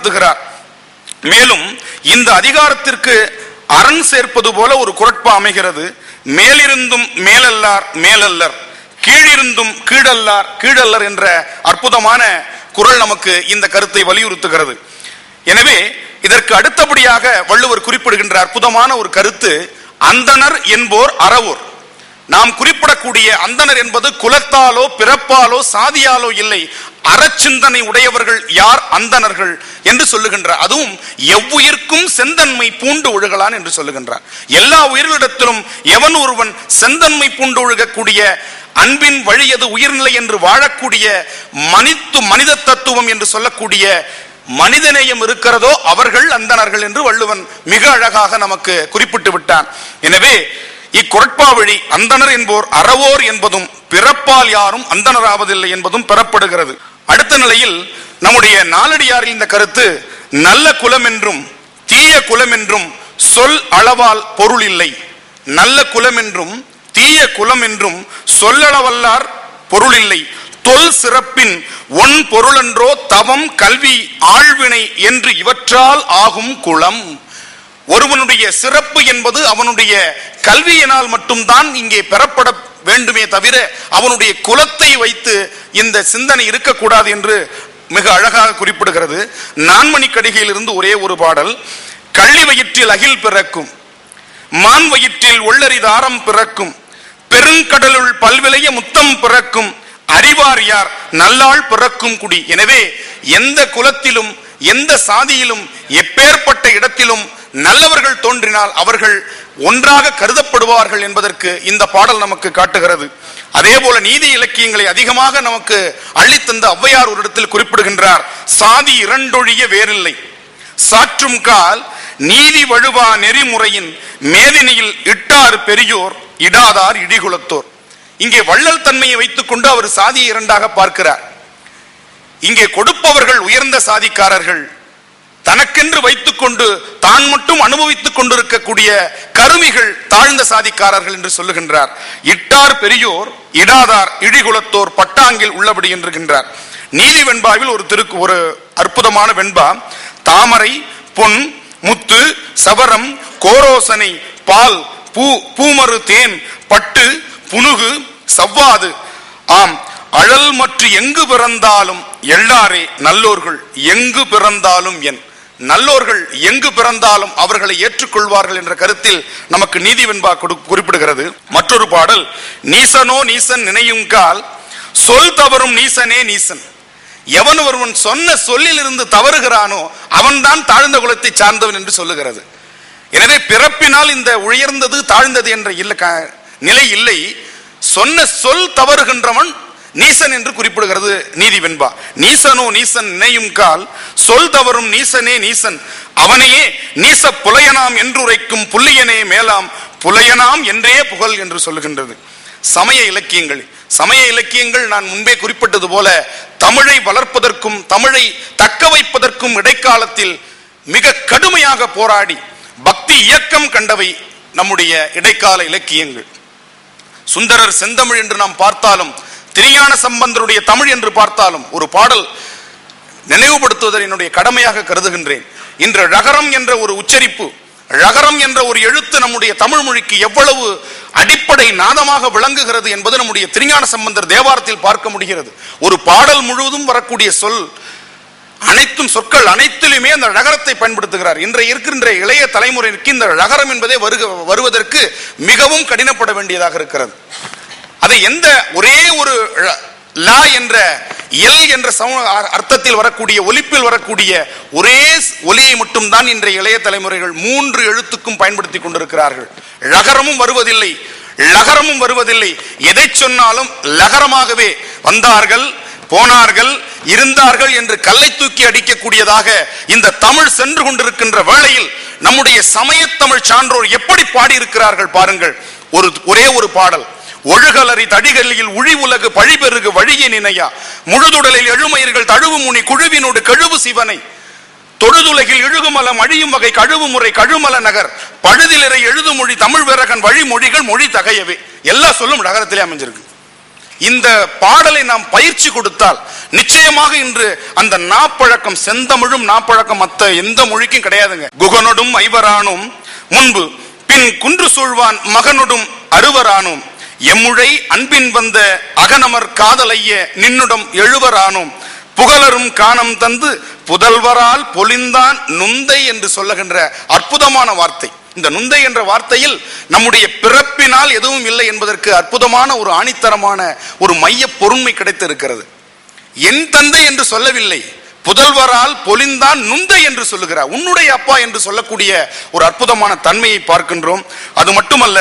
வலியுறுத்துகிறார். மேலும் இந்த அதிகாரத்திற்கு அரண் சேர்ப்பது போல ஒரு குறட்பா அமைகிறது. மேலிருந்தும் மேலல்லார் மேலல்லர், கீழிருந்தும் கீழல்லார் கீழல்லர் என்ற அற்புதமான குறள் நமக்கு இந்த கருத்தை வலியுறுத்துகிறது. எனவே இதற்கு அடுத்தபடியாக வள்ளுவர் குறிப்பிடுகின்ற அற்புதமான ஒரு கருத்து, அந்தணர் என்போர் அறவோர். நாம் குறிப்பிடக்கூடிய அந்தணர் என்பது குலத்தாலோ பிறப்பாலோ சாதியாலோ இல்லை, அறச்சிந்தனை உடையவர்கள் யார் அந்தணர்கள் என்று சொல்லுகின்றார். அதுவும் எவ்வுயிர்க்கும் செந்தன்மை பூண்டு ஒழுகலான் என்று சொல்லுகின்றார். எல்லா உயிர்களிடத்திலும் எவன் ஒருவன் செந்தன்மை பூண்டு ஒழுகக்கூடிய, அன்பின் வழியது உயிர்நிலை என்று வாழக்கூடிய, மனித தத்துவம் என்று சொல்லக்கூடிய மனிதநேயம் இருக்கிறதோ அவர்கள் அந்தணர்கள் என்று வள்ளுவன் மிக அழகாக நமக்கு குறிப்பிட்டு விட்டான். எனவே இக்குறட்பா வழி அந்தணர் என்போர் அறவோர் என்பதும் பிறப்பால் யாரும் அந்தணராவதில்லை என்பதும் பெறப்படுகிறது. அடுத்த நிலையில் நம்முடைய நாலடியாரில் இந்த கருத்து, நல்ல குலம் என்றும் தீய குலம் என்றும் சொல் அளவால் பொருள் இல்லை. நல்ல குலம் என்றும் தீய குலம் என்றும் சொல்லளவல்லார் பொருள் இல்லை. தொல் சிறப்பின் ஒன் பொருளன்றோ தவம் கல்வி ஆழ்வினை என்று இவற்றால் ஆகும் குலம். ஒருவனுடைய சிறப்பு என்பது அவனுடைய கல்வியினால் மட்டும்தான் இங்கே பெறப்பட வேண்டுமே தவிர அவனுடைய குலத்தை வைத்து இந்த சிந்தனை இருக்கக்கூடாது என்று மிக அழகாக குறிப்பிடுகிறது. நான்மணி கடிகையிலிருந்து ஒரே ஒரு பாடல். கள்ளி வயிற்றில் அகில் பிறக்கும், மான் வயிற்றில் ஒள்ளரிதாரம் பிறக்கும், பெருங்கடலுள் பல்விளைய முத்தம் பிறக்கும், அறிவார் யார் நல்லாள் பிறக்கும் குடி. எனவே எந்த குலத்திலும் எந்த சாதியிலும் எப்பேற்பட்ட இடத்திலும் நல்லவர்கள் தோன்றினால் அவர்கள் ஒன்றாக கருதப்படுவார்கள் என்பதற்கு இந்த பாடல் நமக்கு காட்டுகிறது. அதே போல நீதி இலக்கியங்களை அதிகமாக நமக்கு அள்ளித்தந்த ஔவையார் ஒரு இடத்தில் குறிப்பிடுகின்றார், சாதி இரண்டொழிய வேறில்லை, சாற்றும் கால் நீதி வழுவா நெறிமுறையின் மேதினியில் இட்டார் பெரியோர் இடாதார் இடிகுலத்தோர். இங்கே வள்ளல் தன்மையை வைத்துக் கொண்டு அவர் சாதியை இரண்டாக பார்க்கிறார். இங்கே கொடுப்பவர்கள் உயர்ந்த சாதிக்காரர்கள், தனக்கென்று வைத்துக் கொண்டு தான் மட்டும் அனுபவித்துக் கொண்டிருக்கக்கூடிய கருமிகள் தாழ்ந்த சாதிக்காரர்கள் என்று சொல்லுகின்றார். இட்டார் பெரியோர் இடாதார் இடிகுலத்தோர் பட்டாங்கில் உள்ளபடி என்றுகின்றார். நீதி வெண்பாவில் ஒரு அற்புதமான வெண்பா, தாமரை பொன் முத்து சவரம் கோரோசனை பால் பூமரு தேன் பட்டு புனுகு சவ்வாது ஆம் அழல் மற்ற எங்கு பிறந்தாலும் எல்லாரே நல்லோர்கள் எங்கு பிறந்தாலும் என். நல்லோர்கள் எங்கு பிறந்தாலும் அவர்களை ஏற்றுக்கொள்வார்கள் என்ற கருத்தில் நமக்கு நீதி வெண்பா குறிப்பிடுகிறது. மற்றொரு பாடல், நீசனோ நீசன் நினையும் கால் சொல் தவறும் நீசனே நீசன். எவன் ஒருவன் சொன்ன சொல்லில் இருந்து தவறுகிறானோ அவன்தான் தாழ்ந்த குலத்தை சார்ந்தவன் என்று சொல்லுகிறது. எனவே பிறப்பினால் இந்த உயர்ந்தது தாழ்ந்தது என்ற நிலை இல்லை, சொன்ன சொல் தவறுகின்றவன் நீசன் என்று குறிப்பிடுகிறது நீதி வெண்பா. நீசனோ நீசன் நினையும் கால் சொல் தவறும் நீசனே நீசன், அவனையே நீச புலையனாம் என்றுரைக்கும் புல்லியனே மேலாம் புலையனாம் என்றே புகழ் என்று சொல்லுகின்றது. சமய இலக்கியங்கள் நான் முன்பே குறிப்பிட்டது போல தமிழை வளர்ப்பதற்கும் தமிழை தக்க வைப்பதற்கும் இடைக்காலத்தில் மிக கடுமையாக போராடி பக்தி இயக்கம் கண்டவை நம்முடைய இடைக்கால இலக்கியங்கள். சுந்தரர் செந்தமிழ் என்று நாம் பார்த்தாலும், திருஞான சம்பந்தருடைய தமிழ் என்று பார்த்தாலும் ஒரு பாடல் நினைவுபடுத்துவதை என்னுடைய கடமையாக கருதுகின்றேன். இன்று ழகரம் என்ற ஒரு உச்சரிப்பு, ழகரம் என்ற ஒரு எழுத்து நம்முடைய தமிழ் மொழிக்கு எவ்வளவு அடிப்படை நாதமாக விளங்குகிறது என்பது நம்முடைய திருஞான சம்பந்தர் தேவாரத்தில் பார்க்க முடிகிறது. ஒரு பாடல் முழுவதும் வரக்கூடிய சொற்கள் அனைத்திலுமே அந்த ழகரத்தை பயன்படுத்துகிறார். இன்றைய இருக்கின்ற இளைய தலைமுறைக்கு இந்த ழகரம் என்பதே வருவதற்கு மிகவும் கடினப்பட வேண்டியதாக இருக்கிறது. அதை எந்த ஒரே ஒரு லா என்ற எல் என்ற அர்த்தத்தில் வரக்கூடிய ஒலிப்பில் வரக்கூடிய ஒரே ஒலியை மட்டும்தான் இன்றைய இளைய தலைமுறைகள் 3 எழுத்துக்கும் பயன்படுத்தி கொண்டிருக்கிறார்கள். ழகரமும் வருவதில்லை, லகரமும் வருவதில்லை. எதை சொன்னாலும் லகரமாகவே வந்தார்கள் போனார்கள் இருந்தார்கள் என்று கல்லை தூக்கி அடிக்கக்கூடியதாக இந்த தமிழ் சென்று கொண்டிருக்கின்ற வேளையில் நம்முடைய சமயத்தமிழ் சான்றோர் எப்படி பாடியிருக்கிறார்கள் பாருங்கள். ஒரே ஒரு பாடல், ஒழுகலறி தடிகளில் உழி உலகு பழிபெருகு வழியே நினையா முழுதுடலில் எழுமயிர்கள் தழுவு முனி குழுவினோடு கழுவு சிவனை தொழுதுலகில் எழுகுமலம் அழியும் வகை கழுவு முறை கழுமல நகர் பழுதிலரை எழுதுமொழி தமிழ் விரகன் வழிமொழிகள் மொழி தகையவே. எல்லா சொல்லும் நகரத்திலே அமைஞ்சிருக்கு. இந்த பாடலை நாம் பயிற்சி கொடுத்தால் நிச்சயமாக இன்று அந்த நாப்பழக்கம், செந்தமிழும் நாப்பழக்கம் மத்த எந்த மொழிக்கும் கிடையாதுங்க. குகனொடும் ஐவரானும் முன்பு பின் குன்று சூழ்வான் மகனொடும் அறுவரானும் எம்முழை அன்பின் வந்த அகனமர் காதலைய நின்னுடம் எழுவரானும் புகழரும் காணம் தந்து புதல்வரால் பொலிந்தான் நுந்தை என்று சொல்லுகின்ற அற்புதமான வார்த்தை. இந்த நுந்தை என்ற வார்த்தையில் நம்முடைய பிறப்பினால் எதுவும் இல்லை என்பதற்கு அற்புதமான ஒரு ஆணித்தரமான ஒரு மைய பொருண்மை கிடைத்திருக்கிறது. என் தந்தை என்று சொல்லவில்லை, புதல்வரால் பொலிந்தான் நுந்தை என்று சொல்லுகிறார். உன்னுடைய அப்பா என்று சொல்லக்கூடிய ஒரு அற்புதமான தன்மையை பார்க்கின்றோம். அது மட்டுமல்ல,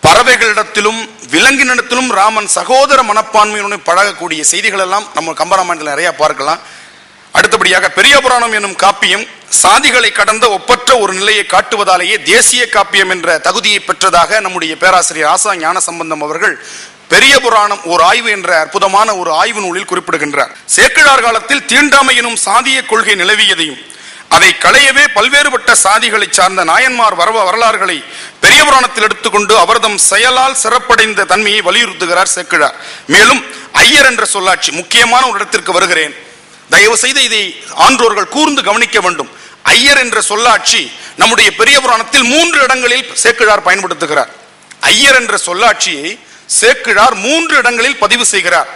பறவைகளிடத்திலும் விலங்கினிடத்திலும் ராமன் சகோதர மனப்பான்மையுடன் பழகக்கூடிய செய்திகள் எல்லாம் நம்ம கம்பராமாயணத்தில் நிறைய பார்க்கலாம். அடுத்தபடியாக பெரிய புராணம் என்னும் காப்பியம் சாதிகளை கடந்த ஒப்பற்ற ஒரு நிலையை காட்டுவதாலேயே தேசிய காப்பியம் என்ற தகுதியை பெற்றதாக நம்முடைய பேராசிரியர் ஆசா ஞான சம்பந்தம் அவர்கள் பெரிய புராணம் ஒரு ஆய்வு என்ற அற்புதமான ஒரு ஆய்வு நூலில் குறிப்பிடுகின்றார். சேக்கிழார் காலத்தில் தீண்டாமை எனும் சாதிய கொள்கை நிலவியதையும் அதை களையவே பல்வேறுபட்ட சாதிகளை சார்ந்த நாயன்மார் வரலாறுகளை பெரிய புராணத்தில் எடுத்துக்கொண்டு அவர்தம் செயலால் சிறப்படைந்த தன்மையை வலியுறுத்துகிறார் சேக்கிழார். மேலும் ஐயர் என்ற சொல்லாட்சி, முக்கியமான ஒரு இடத்திற்கு வருகிறேன், தயவு செய்து இதை ஆன்றோர்கள் கூர்ந்து கவனிக்க வேண்டும். ஐயர் என்ற சொல்லாட்சி நம்முடைய பெரிய புராணத்தில் 3 இடங்களில் சேக்கிழார் பயன்படுத்துகிறார். ஐயர் என்ற சொல்லாட்சியை சேக்கிழார் 3 இடங்களில் பதிவு செய்கிறார்.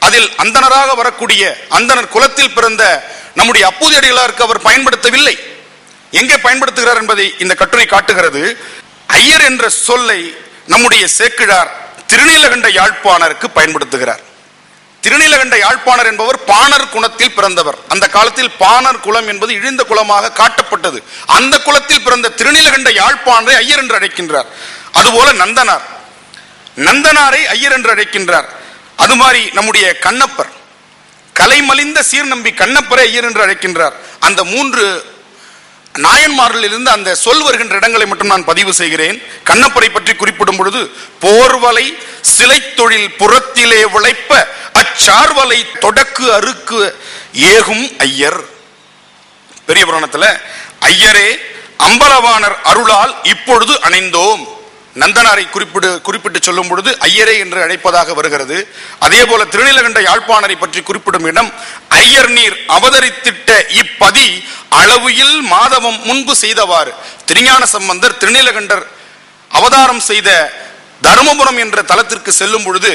அதில் அந்தனராக வரக்கூடிய அந்தனர் குலத்தில் பிறந்த நம்முடைய அப்பூதியடிகளாருக்கு அவர் பயன்படுத்தவில்லை. எங்கே பயன்படுத்துகிறார் என்பதை இந்த கட்டுரை காட்டுகிறது. ஐயர் என்ற சொல்லை நம்முடைய சேக்கிழார் திருநீலகண்ட யாழ்ப்பாணருக்கு பயன்படுத்துகிறார். திருநீலகண்ட யாழ்ப்பாணர் என்பவர் பாணர் குலத்தில் பிறந்தவர். அந்த காலத்தில் பாணர் குலம் என்பது இழிந்த குலமாக காட்டப்பட்டது. அந்த குலத்தில் பிறந்த திருநீலகண்ட யாழ்ப்பாணரை ஐயர் என்று அழைக்கின்றார். அதுபோல நந்தனாரை ஐயர் என்று அழைக்கின்றார். அது மாதிரி நம்முடைய கண்ணப்பர், கலைமலிந்த சீர்நம்பி கண்ணப்பரை ஐயர் என்று அழைக்கின்றார். அந்த 3 நாயன்மாரில் இருந்து அந்த சொல் வருகின்ற இடங்களை மட்டும் நான் பதிவு செய்கிறேன். கண்ணப்பரை பற்றி குறிப்பிடும் பொழுது, போர்வலை சிலை தொழில் புறத்திலே விளைப்ப அச்சார்வலை தொடக்கு அறுக்கு ஏகும் ஐயர். பெரிய புராணத்துல ஐயரே அம்பலவாணர் அருளால் இப்பொழுது அணைந்தோம். நந்தனாரை குறிப்பிட்டு சொல்லும் பொழுது ஐயரே என்று அழைப்பதாக வருகிறது. அதே போல திருநீலகண்ட யாழ்ப்பாணரை பற்றி குறிப்பிடும் இடம், ஐயர் நீர் அவதரித்திட்ட இப்பதி அளவுயில் மாதவம் முன்பு செய்தவாறு. திருஞான சம்பந்தர் திருநீலகண்டர் அவதாரம் செய்த தருமபுரம் என்ற தலத்திற்கு செல்லும் பொழுது,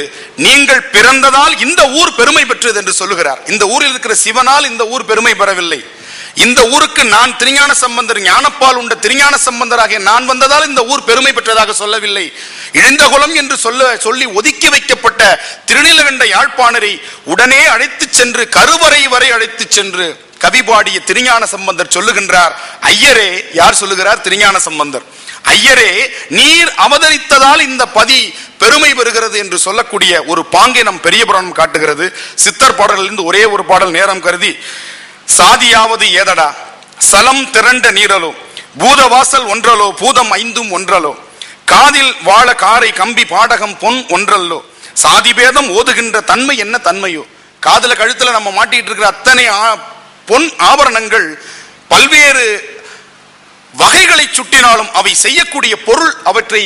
நீங்கள் பிறந்ததால் இந்த ஊர் பெருமை பெற்றது என்று சொல்லுகிறார். இந்த ஊரில் இருக்கிற சிவனால் இந்த ஊர் பெருமை பெறவில்லை. இந்த ஊருக்கு நான் திருஞான சம்பந்தர், ஞானப்பால் உண்ட திருஞான சம்பந்தராக நான் வந்ததால் இந்த ஊர் பெருமை பெற்றதாக சொல்லவில்லை. இழிந்தகுலம் என்று சொல்லி ஒதுக்கி வைக்கப்பட்ட திருநீலகண்ட யாழ்ப்பாணரை உடனே அழைத்து சென்று கருவறை வரை அழைத்து சென்று கவி பாடிய திருஞான சம்பந்தர் சொல்லுகின்றார், ஐயரே. யார் சொல்லுகிறார்? திருஞான சம்பந்தர். ஐயரே, நீர் அவதரித்ததால் இந்த பதி பெருமை பெறுகிறது என்று சொல்லக்கூடிய ஒரு பாங்கை நம் பெரிய புராணம் காட்டுகிறது. சித்தர் பாடலிலிருந்து ஒரே ஒரு பாடல் நேரம் கருதி, சாதியாவது ஏதடா சலம் திரண்ட நீரலோ பூதவாசல் ஒன்றலோ பூதம் 5 ஒன்றலோ காதில் வாழ காரை கம்பி பாடகம் பொன் ஒன்றல்லோ சாதிபேதம் ஓதுகின்ற தன்மை என்ன தன்மையோ. காதுல கழுத்துல நம்ம மாட்டிட்டு இருக்கிற அத்தனை பொன் ஆபரணங்கள் பல்வேறு வகைகளை சுட்டினாலும் அவை செய்யக்கூடிய பொருள், அவற்றை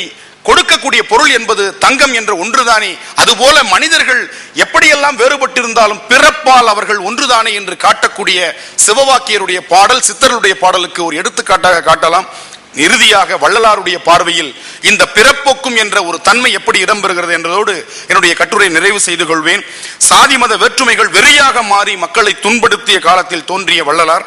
கொடுக்கக்கூடிய பொருள் என்பது தங்கம் என்ற ஒன்றுதானே. அதுபோல மனிதர்கள் எப்படியெல்லாம் வேறுபட்டிருந்தாலும் பிறப்பால் அவர்கள் ஒன்றுதானே என்று காட்டக்கூடிய சிவவாக்கியருடைய பாடல் சித்தருடைய பாடலுக்கு ஒரு எடுத்துக்காட்டாக காட்டலாம். இறுதியாக வள்ளலாருடைய பார்வையில் இந்த பிறப்போக்கும் என்ற ஒரு தன்மை எப்படி இடம்பெறுகிறது என்பதோடு என்னுடைய கட்டுரை நிறைவு செய்து கொள்வேன். சாதி மத வேற்றுமைகள் வெறியாக மாறி மக்களை துன்படுத்திய காலத்தில் தோன்றிய வள்ளலார்